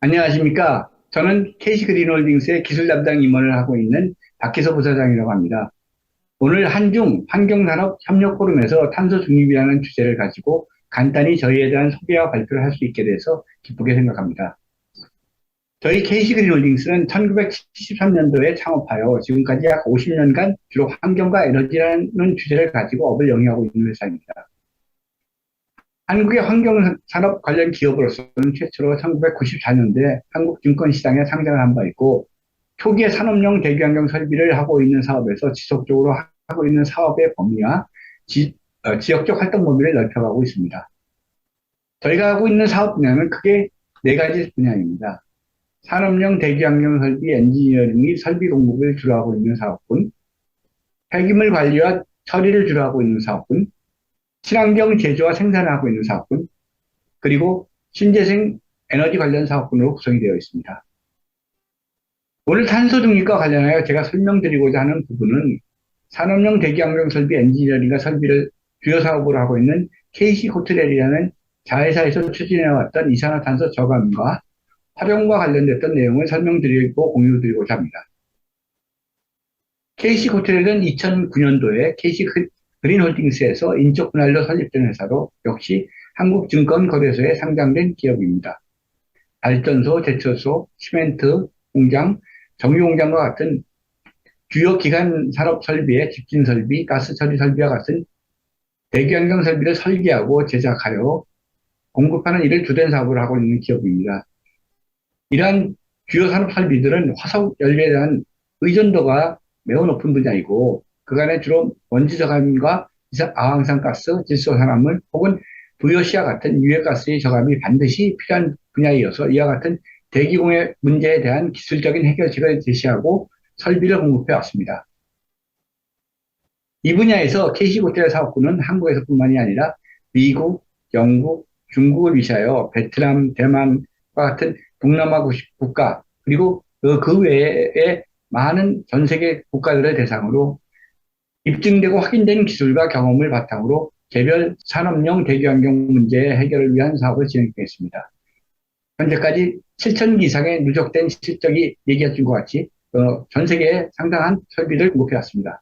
안녕하십니까. 저는 KC 그린홀딩스의 기술 담당 임원을 하고 있는 박기서 부사장이라고 합니다. 오늘 한중 환경산업 협력 포럼에서 탄소 중립이라는 주제를 가지고 간단히 저희에 대한 소개와 발표를 할 수 있게 돼서 기쁘게 생각합니다. 저희 KC 그린홀딩스는 1973년도에 창업하여 지금까지 약 50년간 주로 환경과 에너지라는 주제를 가지고 업을 영위하고 있는 회사입니다. 한국의 환경산업 관련 기업으로서는 최초로 1994년도에 한국증권시장에 상장을 한 바 있고, 초기에 산업용 대기환경 설비를 하고 있는 사업에서 지속적으로 하고 있는 사업의 범위와 지역적 활동 범위를 넓혀가고 있습니다. 저희가 하고 있는 사업 분야는 크게 네 가지 분야입니다. 산업용 대기환경 설비 엔지니어링 및 설비 공급을 주로 하고 있는 사업군, 폐기물 관리와 처리를 주로 하고 있는 사업군, 친환경 제조와 생산을 하고 있는 사업군, 그리고 신재생 에너지 관련 사업군으로 구성이 되어 있습니다. 오늘 탄소 중립과 관련하여 제가 설명드리고자 하는 부분은 산업용 대기환경 설비 엔지니어링과 설비를 주요 사업으로 하고 있는 KC 코트렐이라는 자회사에서 추진해왔던 이산화탄소 저감과 활용과 관련됐던 내용을 설명드리고 공유드리고자 합니다. KC 코트렐은 2009년도에 KC 그린홀딩스에서 인적 분할로 설립된 회사로 역시 한국증권거래소에 상장된 기업입니다. 발전소, 제철소, 시멘트 공장, 정유공장과 같은 주요 기간 산업 설비의 집진 설비, 가스 처리 설비와 같은 대기환경 설비를 설계하고 제작하여 공급하는 일을 주된 사업을 하고 있는 기업입니다. 이러한 주요 산업 설비들은 화석 연료에 대한 의존도가 매우 높은 분야이고, 그간에 주로 먼지 저감과 아황산가스, 질소산화물 혹은 VOC와 같은 유해가스의 저감이 반드시 필요한 분야이어서 이와 같은 대기공해 문제에 대한 기술적인 해결책을 제시하고 설비를 공급해 왔습니다. 이 분야에서 KC고텔 사업군은 한국에서뿐만이 아니라 미국, 영국, 중국을 위시하여 베트남, 대만과 같은 동남아 국가, 그리고 그 외에 많은 전 세계 국가들을 대상으로 입증되고 확인된 기술과 경험을 바탕으로 개별 산업용 대기환경 문제의 해결을 위한 사업을 진행했습니다. 현재까지 7,000기 이상의 누적된 실적이 얘기해 준 것 같이 전 세계에 상당한 설비를 공급해 왔습니다.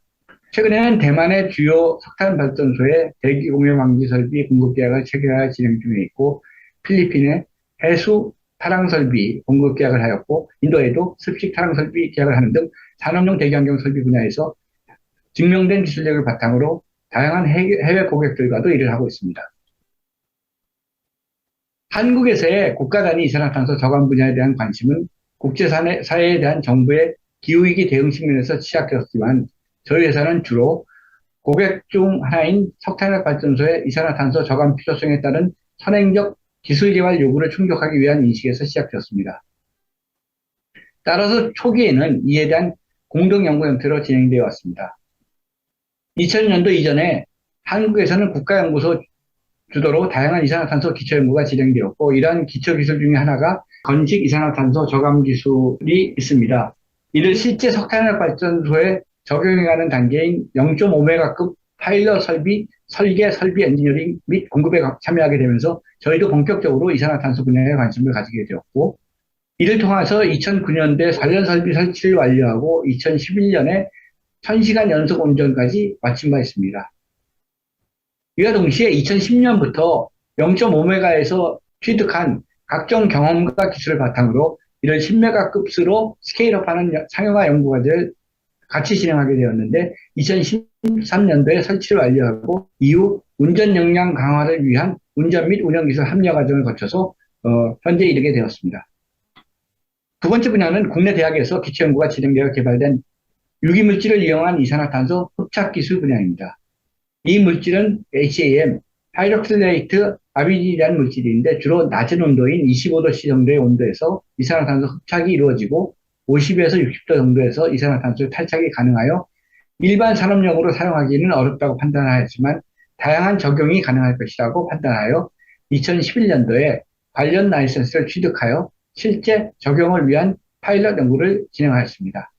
최근에는 대만의 주요 석탄 발전소에 대기 공유 방지 설비 공급 계약을 체결하여 진행 중에 있고, 필리핀의 해수 타랑 설비 공급 계약을 하였고, 인도에도 습식 타랑 설비 계약을 하는 등 산업용 대기환경 설비 분야에서 증명된 기술력을 바탕으로 다양한 해외 고객들과도 일을 하고 있습니다. 한국에서의 국가 단위 이산화탄소 저감 분야에 대한 관심은 국제사회에 대한 정부의 기후위기 대응 측면에서 시작되었지만, 저희 회사는 주로 고객 중 하나인 석탄화력 발전소의 이산화탄소 저감 필요성에 따른 선행적 기술 개발 요구를 충족하기 위한 인식에서 시작되었습니다. 따라서 초기에는 이에 대한 공동 연구 형태로 진행되어 왔습니다. 2000년도 이전에 한국에서는 국가연구소 주도로 다양한 이산화탄소 기초연구가 진행되었고, 이러한 기초기술 중에 하나가 건식 이산화탄소 저감 기술이 있습니다. 이를 실제 석탄화력 발전소에 적용해가는 단계인 0.5메가급 파일럿 설비, 설계, 설비 엔지니어링 및 공급에 참여하게 되면서 저희도 본격적으로 이산화탄소 분야에 관심을 가지게 되었고, 이를 통해서 2009년도에 관련 설비 설치를 완료하고 2011년에 1000시간 연속 운전까지 마친 바 있습니다. 이와 동시에 2010년부터 0.5메가에서 취득한 각종 경험과 기술을 바탕으로 이를 10메가급수로 스케일업하는 상용화 연구과제를 같이 진행하게 되었는데, 2013년도에 설치를 완료하고 이후 운전 역량 강화를 위한 운전 및 운영기술 합려 과정을 거쳐서 현재 이르게 되었습니다. 두 번째 분야는 국내 대학에서 기초연구가 진행되어 개발된 유기물질을 이용한 이산화탄소 흡착 기술 분야입니다. 이 물질은 HAM, 하이드록실레이트 아비디라는 물질인데, 주로 낮은 온도인 25도C 정도의 온도에서 이산화탄소 흡착이 이루어지고 50에서 60도 정도에서 이산화탄소 탈착이 가능하여 일반 산업용으로 사용하기는 어렵다고 판단하였지만 다양한 적용이 가능할 것이라고 판단하여 2011년도에 관련 라이선스를 취득하여 실제 적용을 위한 파일럿 연구를 진행하였습니다.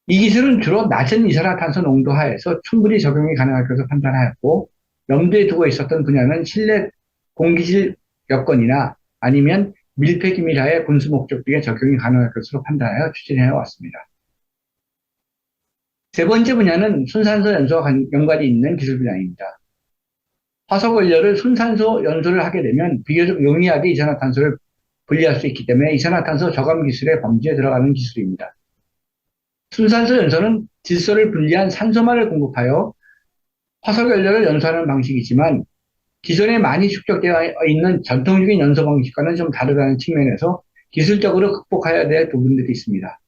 이 기술은 주로 낮은 이산화탄소 농도 하에서 충분히 적용이 가능할 것으로 판단하였고, 염두에 두고 있었던 분야는 실내 공기질 여건이나 아니면 밀폐 기밀하에 군수 목적 등에 적용이 가능할 것으로 판단하여 추진해 왔습니다. 세 번째 분야는 순산소 연소와 연관이 있는 기술 분야입니다. 화석 원료를 순산소 연소를 하게 되면 비교적 용이하게 이산화탄소를 분리할 수 있기 때문에 이산화탄소 저감 기술의 범주에 들어가는 기술입니다. 순산소 연소는 질소를 분리한 산소만을 공급하여 화석 연료를 연소하는 방식이지만 기존에 많이 축적되어 있는 전통적인 연소 방식과는 좀 다르다는 측면에서 기술적으로 극복해야 될 부분들이 있습니다.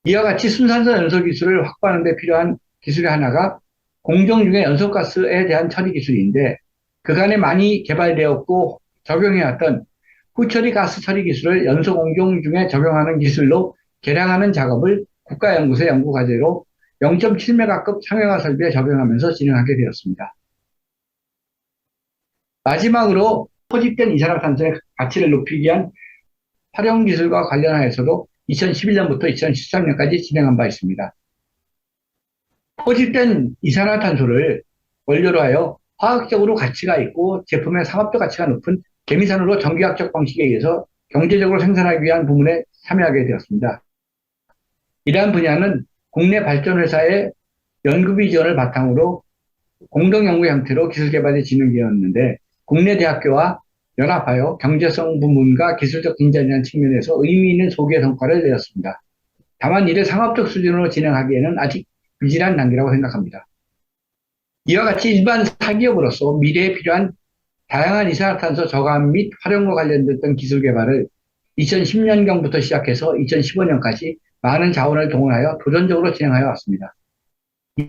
이와 같이 순산소 연소 기술을 확보하는 데 필요한 기술의 하나가 공정 중의 연소가스에 대한 처리 기술인데 그간에 많이 개발되었고 적용해왔던 후처리 가스 처리 기술을 연소 공정 중에 적용하는 기술로 개량하는 작업을 국가연구소의 연구과제로 0.7메가급 상용화 설비에 적용하면서 진행하게 되었습니다. 마지막으로 포집된 이산화탄소의 가치를 높이기 위한 활용 기술과 관련하여서도 2011년부터 2013년까지 진행한 바 있습니다. 포집된 이산화탄소를 원료로 하여 화학적으로 가치가 있고 제품의 상업적 가치가 높은 계미산으로 전기학적 방식에 의해서 경제적으로 생산하기 위한 부문에 참여하게 되었습니다. 이러한 분야는 국내 발전회사의 연구비 지원을 바탕으로 공동연구 형태로 기술개발이 진행되었는데 국내 대학교와 연합하여 경제성 부문과 기술적 진전이라는 측면에서 의미 있는 소개 성과를 내었습니다. 다만 이를 상업적 수준으로 진행하기에는 아직 미진한 단계라고 생각합니다. 이와 같이 일반 사기업으로서 미래에 필요한 다양한 이산화탄소 저감 및 활용과 관련됐던 기술 개발을 2010년경부터 시작해서 2015년까지 많은 자원을 동원하여 도전적으로 진행하여 왔습니다.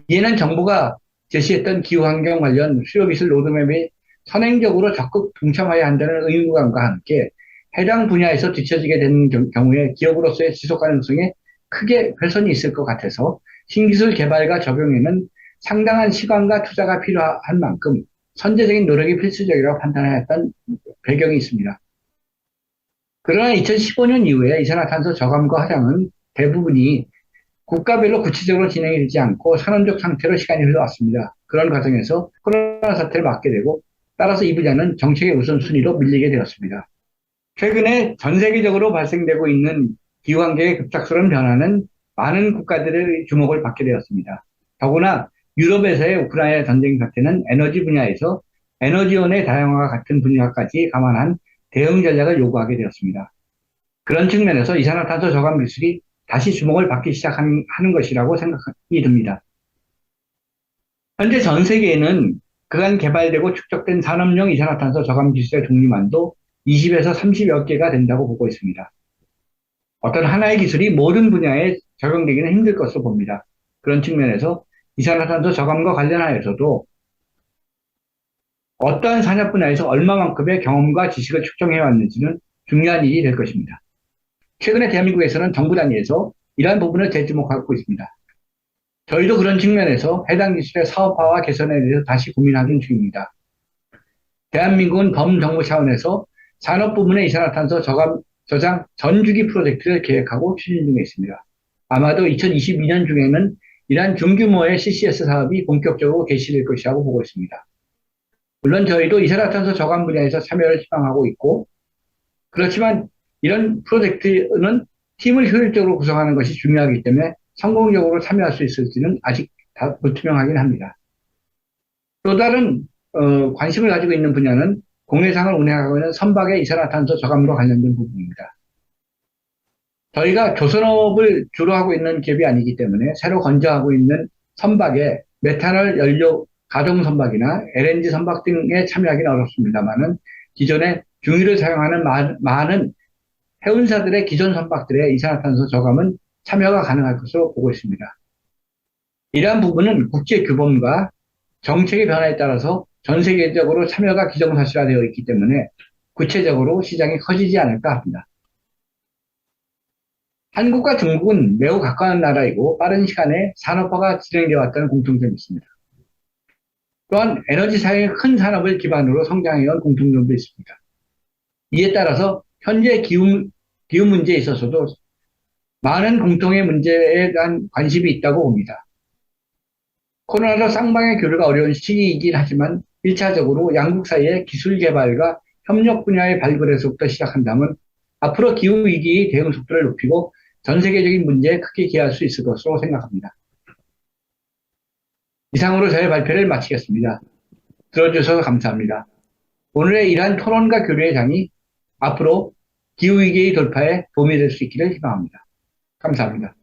이에는 정부가 제시했던 기후환경 관련 수요기술 로드맵에 선행적으로 적극 동참해야 한다는 의무감과 함께 해당 분야에서 뒤처지게 되는 경우에 기업으로서의 지속 가능성에 크게 훼손이 있을 것 같아서 신기술 개발과 적용에는 상당한 시간과 투자가 필요한 만큼 선제적인 노력이 필수적이라고 판단하였던 배경이 있습니다. 그러나 2015년 이후에 이산화탄소 저감과 활용은 대부분이 국가별로 구체적으로 진행이 되지 않고 선언적 상태로 시간이 흘러왔습니다. 그런 과정에서 코로나 사태를 맞게 되고 따라서 이 분야는 정책의 우선순위로 밀리게 되었습니다. 최근에 전 세계적으로 발생되고 있는 기후환경의 급작스러운 변화는 많은 국가들의 주목을 받게 되었습니다. 더구나 유럽에서의 우크라이나 전쟁 사태는 에너지 분야에서 에너지원의 다양화와 같은 분야까지 감안한 대응 전략을 요구하게 되었습니다. 그런 측면에서 이산화탄소 저감 기술이 다시 주목을 받기 시작하는 것이라고 생각이 듭니다. 현재 전 세계에는 그간 개발되고 축적된 산업용 이산화탄소 저감 기술의 종류만도 20에서 30여 개가 된다고 보고 있습니다. 어떤 하나의 기술이 모든 분야에 적용되기는 힘들 것으로 봅니다. 그런 측면에서 이산화탄소 저감과 관련하여서도 어떠한 산업 분야에서 얼마만큼의 경험과 지식을 축적해 왔는지는 중요한 일이 될 것입니다. 최근에 대한민국에서는 정부 단위에서 이러한 부분을 재주목하고 있습니다. 저희도 그런 측면에서 해당 기술의 사업화와 개선에 대해서 다시 고민하는 중입니다. 대한민국은 범정부 차원에서 산업 부문의 이산화탄소 저장 전주기 프로젝트를 계획하고 추진 중에 있습니다. 아마도 2022년 중에는 이러한 중규모의 CCS 사업이 본격적으로 개시될 것이라고 보고 있습니다. 물론 저희도 이산화탄소 저감 분야에서 참여를 희망하고 있고 그렇지만 이런 프로젝트는 팀을 효율적으로 구성하는 것이 중요하기 때문에 성공적으로 참여할 수 있을지는 아직 다 불투명하긴 합니다. 또 다른 관심을 가지고 있는 분야는 공해상을 운행하고 있는 선박의 이산화탄소 저감으로 관련된 부분입니다. 저희가 조선업을 주로 하고 있는 기업이 아니기 때문에 새로 건조하고 있는 선박에 메탄올 연료 가동 선박이나 LNG 선박 등에 참여하기는 어렵습니다만은 기존에 중유를 사용하는 많은 해운사들의 기존 선박들의 이산화탄소 저감은 참여가 가능할 것으로 보고 있습니다. 이러한 부분은 국제 규범과 정책의 변화에 따라서 전 세계적으로 참여가 기정사실화되어 있기 때문에 구체적으로 시장이 커지지 않을까 합니다. 한국과 중국은 매우 가까운 나라이고 빠른 시간에 산업화가 진행되어 왔다는 공통점이 있습니다. 또한 에너지 사용의 큰 산업을 기반으로 성장해온 공통점도 있습니다. 이에 따라서 현재 기후 문제에 있어서도 많은 공통의 문제에 대한 관심이 있다고 봅니다. 코로나로 쌍방의 교류가 어려운 시기이긴 하지만 1차적으로 양국 사이의 기술 개발과 협력 분야의 발굴에서부터 시작한다면 앞으로 기후위기 대응 속도를 높이고 전 세계적인 문제에 크게 기여할 수 있을 것으로 생각합니다. 이상으로 저의 발표를 마치겠습니다. 들어주셔서 감사합니다. 오늘의 이러한 토론과 교류의 장이 앞으로 기후위기의 돌파에 도움이 될 수 있기를 희망합니다. 감사합니다.